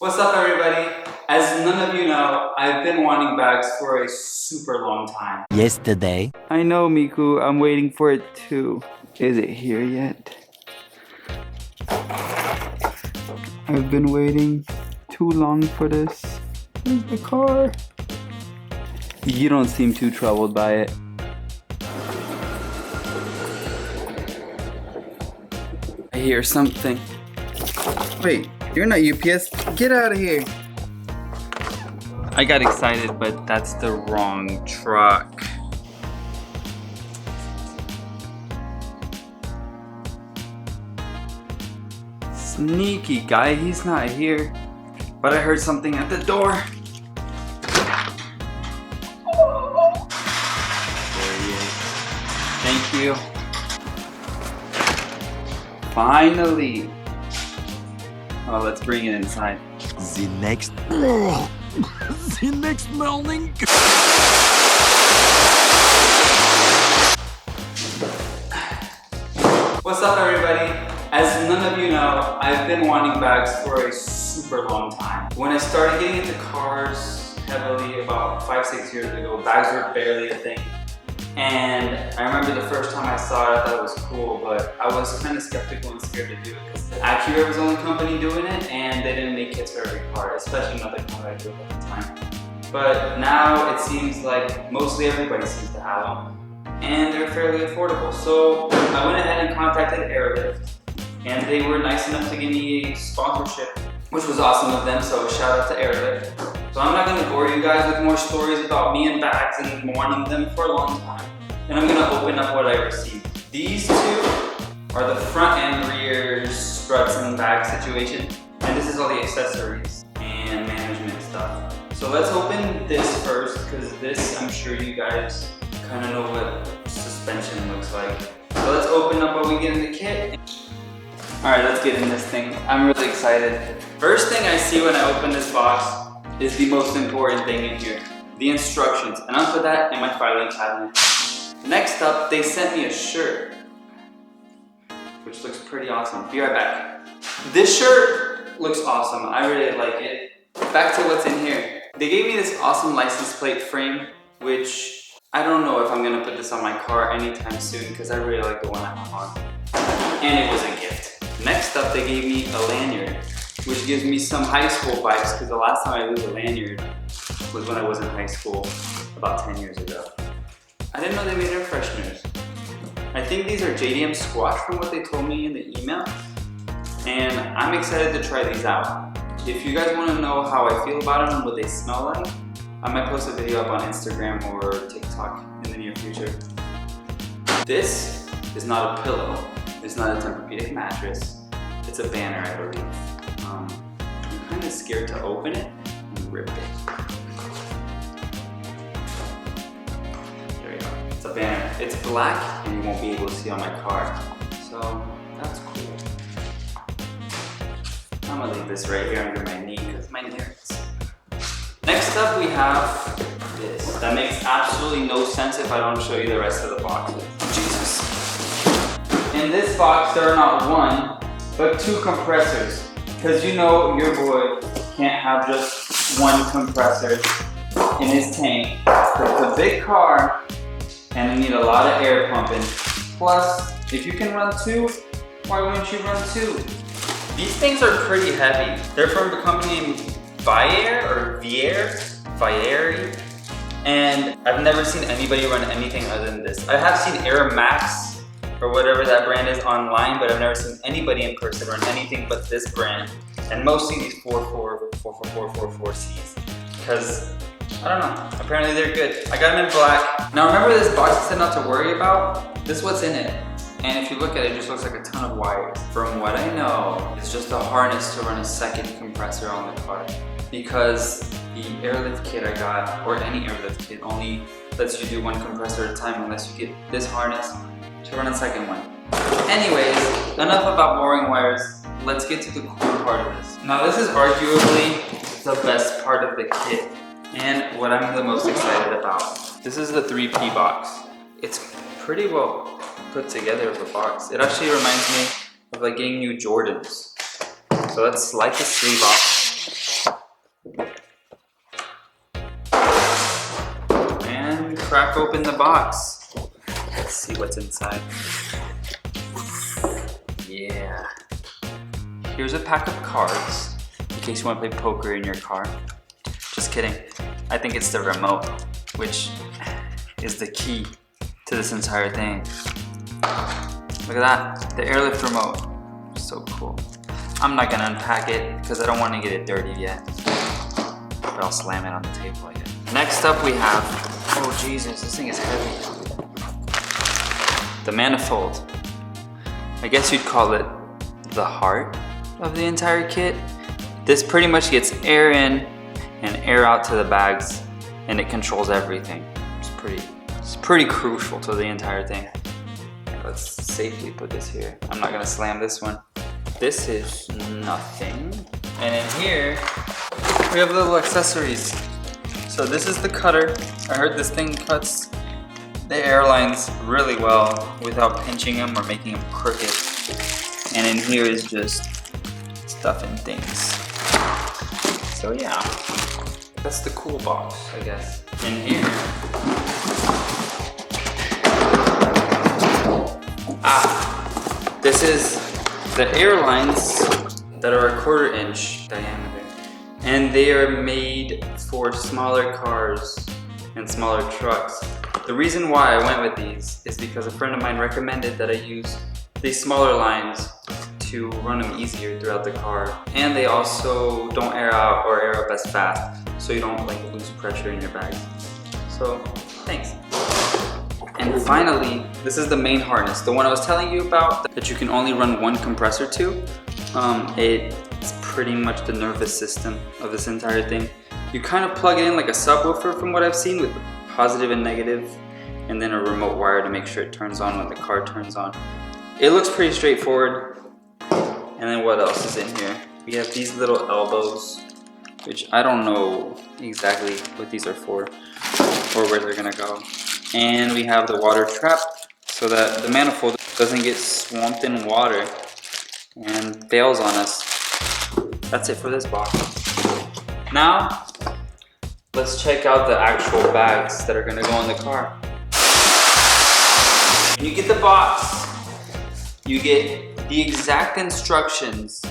What's up, everybody? As none of you know, I've been wanting bags for a super long time. Yesterday. I know, Miku, I'm waiting for it too. Is it here yet? I've been waiting too long for this. Where's the car? You don't seem too troubled by it. I hear something. Wait, you're not UPS. Get out of here. I got excited, but that's the wrong truck. Sneaky guy, he's not here. But I heard something at the door. There he is. Thank you. Finally. Oh, let's bring it inside. The next morning. What's up, everybody? As none of you know, I've been wanting bags for a super long time. When I started getting into cars heavily about 5-6 years ago, bags were barely a thing. And I remember the first time I saw it, I thought it was cool, but I was kind of skeptical and scared to do it because Acura was the only company doing it, and they didn't make kits for every car, especially not the car I drove at the time. But now it seems like mostly everybody seems to have them, and they're fairly affordable. So I went ahead and contacted AirLift, and they were nice enough to give me a sponsorship, which was awesome of them, so shout out to AirLift. So I'm not going to bore you guys with more stories about me and bags and wanting them for a long time. And I'm going to open up what I received. These two are the front and rear struts and bag situation. And this is all the accessories and management stuff. So let's open this first, because this, I'm sure you guys kind of know what suspension looks like. So let's open up what we get in the kit. Alright, let's get in this thing. I'm really excited. First thing I see when I open this box is the most important thing in here, the instructions, and I'll put that in my filing cabinet. Next up, they sent me a shirt, which looks pretty awesome. Be right back. This shirt looks awesome. I really like it. Back to what's in here. They gave me this awesome license plate frame, which I don't know if I'm gonna put this on my car anytime soon because I really like the one I have on. And it was a gift. Next up, they gave me a lanyard, which gives me some high school vibes because the last time I used a lanyard was when I was in high school about 10 years ago. I didn't know they made air fresheners. I think these are JDM Squash from what they told me in the email, and I'm excited to try these out. If you guys want to know how I feel about them and what they smell like, I might post a video up on Instagram or TikTok in the near future. This is not a pillow. It's not a Tempur-Pedic mattress. It's a banner, I believe. I'm kind of scared to open it and rip it. There we go. It's a banner. It's black and you won't be able to see on my car. So that's cool. I'm gonna leave this right here under my knee because my knee hurts. Next up we have this. That makes absolutely no sense if I don't show you the rest of the box. Jesus. In this box there are not one, but two compressors. Because you know your boy can't have just one compressor in his tank. It's a big car and you need a lot of air pumping. Plus, if you can run two, why wouldn't you run two? These things are pretty heavy. They're from a company named Viair or Viair. And I've never seen anybody run anything other than this. I have seen Air Max or whatever that brand is online, but I've never seen anybody in person run anything but this brand. And mostly these 44444Cs. Because, I don't know, apparently they're good. I got them in black. Now remember this box I said not to worry about? This is what's in it. And if you look at it, it just looks like a ton of wires. From what I know, it's just a harness to run a second compressor on the car. Because the AirLift kit I got, or any AirLift kit, only lets you do one compressor at a time unless you get this harness to run a second one. Anyways, enough about boring wires. Let's get to the cool part of this. Now this is arguably the best part of the kit and what I'm the most excited about. This is the 3P box. It's pretty well put together of a box. It actually reminds me of like getting new Jordans. So let's slide the sleeve off. crack open the box. Let's see what's inside. Yeah. Here's a pack of cards in case you want to play poker in your car. Just kidding. I think it's the remote, which is the key to this entire thing. Look at that, the AirLift remote. So cool. I'm not gonna unpack it because I don't want to get it dirty yet. But I'll slam it on the table again. Next up we have, oh Jesus, this thing is heavy. The manifold. I guess you'd call it the heart of the entire kit. This pretty much gets air in and air out to the bags, and it controls everything. It's pretty crucial to the entire thing. Let's safely put this here. I'm not gonna slam this one. This is nothing. And in here, we have little accessories. So this is the cutter. I heard this thing cuts the airlines really well without pinching them or making them crooked. And in here is just stuff and things. So yeah, that's the cool box, I guess. In here, this is the airlines that are 1/4 inch diameter. And they are made for smaller cars and smaller trucks. The reason why I went with these is because a friend of mine recommended that I use these smaller lines to run them easier throughout the car. And they also don't air out or air up as fast, so you don't like lose pressure in your bags. So, thanks. And finally, this is the main harness, the one I was telling you about that you can only run one compressor to. It's pretty much the nervous system of this entire thing. You kind of plug it in like a subwoofer from what I've seen, with positive and negative, and then a remote wire to make sure it turns on when the car turns on. It looks pretty straightforward. And then what else is in here? We have these little elbows, which I don't know exactly what these are for or where they're gonna go. And we have the water trap so that the manifold doesn't get swamped in water and fails on us. That's it for this box. Now, let's check out the actual bags that are gonna go in the car. When you get the box, you get the exact instructions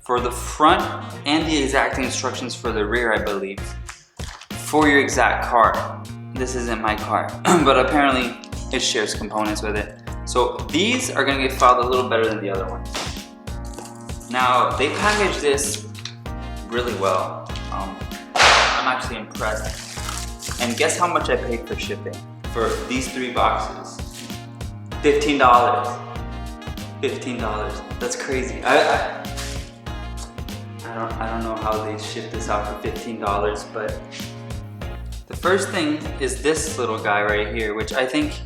for the front and the exact instructions for the rear, I believe, for your exact car. This isn't my car, but apparently it shares components with it. So these are gonna get filed a little better than the other ones. Now, they packaged this really well. I'm actually impressed. And guess how much I paid for shipping for these 3 boxes? $15. $15. That's crazy. I don't know how they ship this out for $15, but the first thing is this little guy right here, which I think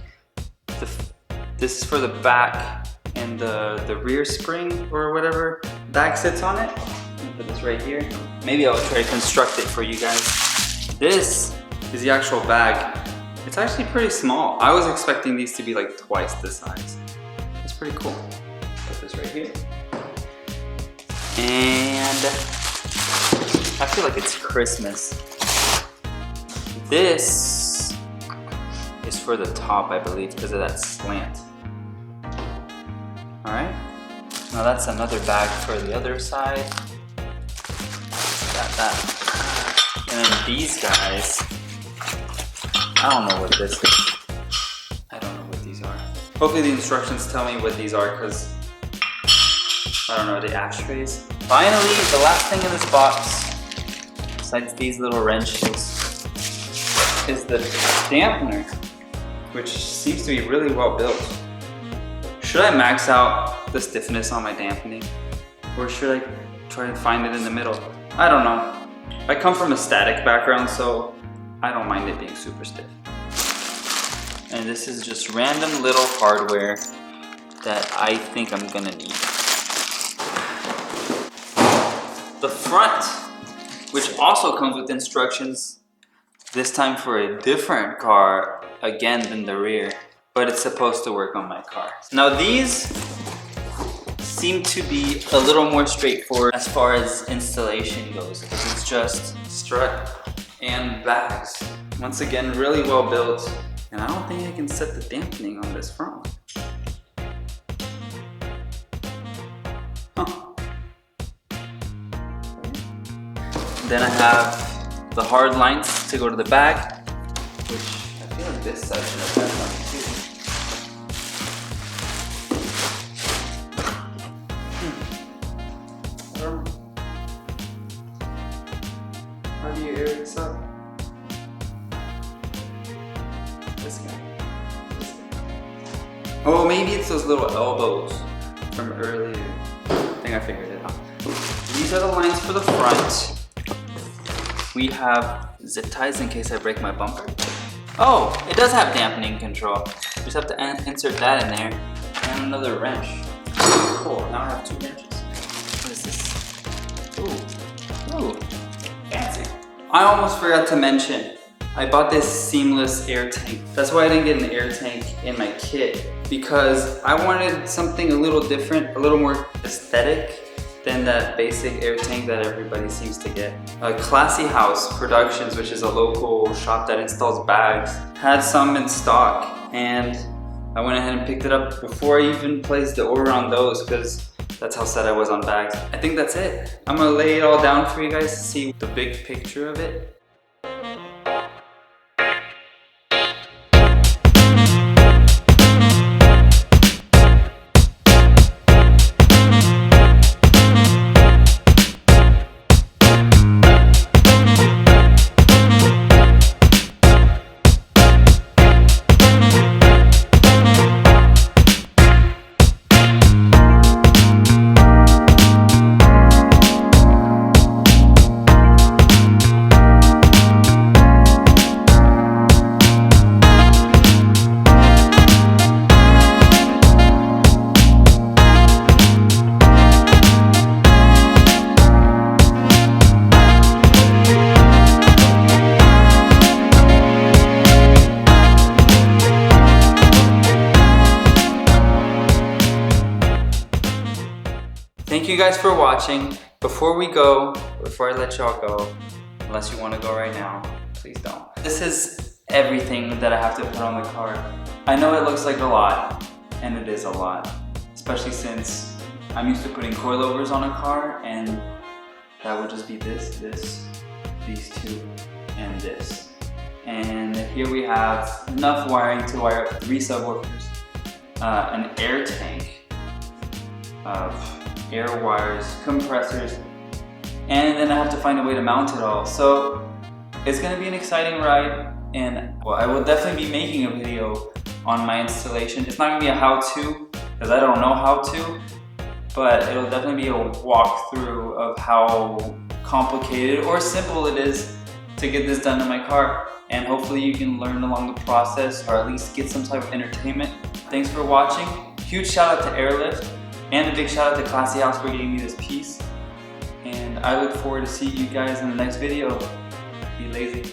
this is for the back and the rear spring or whatever bag sits on it. I'll put this right here. Maybe I'll try to construct it for you guys. This is the actual bag. It's actually pretty small. I was expecting these to be like twice this size. It's pretty cool. Put this right here. And I feel like it's Christmas. This is for the top, I believe, because of that slant. All right. Now that's another bag for the other side. Got that. And then these guys, I don't know what this is. I don't know what these are. Hopefully the instructions tell me what these are, because I don't know, the ashtrays. Finally, the last thing in this box, besides these little wrenches, is the dampener, which seems to be really well built. Should I max out the stiffness on my dampening? Or should I try and find it in the middle? I don't know. I come from a static background, so I don't mind it being super stiff. And this is just random little hardware that I think I'm gonna need. The front, which also comes with instructions, this time for a different car again than the rear, but it's supposed to work on my car. Now these seem to be a little more straightforward as far as installation goes, because it's just strut and bags. Once again, really well built. And I don't think I can set the dampening on this front. Huh. Then I have the hard lines to go to the back, which I feel like this side should have that one too. I don't know. How do you air this up? This guy. Oh, maybe it's those little elbows from earlier. I think I figured it out. These are the lines for the front. We have zip ties in case I break my bumper. Oh, it does have dampening control. Just have to insert that in there. And another wrench. Cool, now I have 2 wrenches. What is this? Ooh, fancy. I almost forgot to mention, I bought this seamless air tank. That's why I didn't get an air tank in my kit, because I wanted something a little different, a little more aesthetic than that basic air tank that everybody seems to get. Classy House Productions, which is a local shop that installs bags, had some in stock, and I went ahead and picked it up before I even placed the order on those, because that's how set I was on bags. I think that's it. I'm gonna lay it all down for you guys to see the big picture of it. Thank you guys for watching. Before I let y'all go, unless you want to go right now, please don't. This is everything that I have to put on the car. I know it looks like a lot, and it is a lot, especially since I'm used to putting coilovers on a car, and that would just be this, these 2, and this. And here we have enough wiring to wire up 3 subwoofers, an air tank, air wires, compressors, and then I have to find a way to mount it all. So it's gonna be an exciting ride, and well, I will definitely be making a video on my installation. It's not gonna be a how-to, because I don't know how to, but it'll definitely be a walkthrough of how complicated or simple it is to get this done in my car, and hopefully you can learn along the process, or at least get some type of entertainment. Thanks for watching. Huge shout out to AirLift, and a big shout out to Classy House for giving me this piece. And I look forward to seeing you guys in the next video. Be lazy.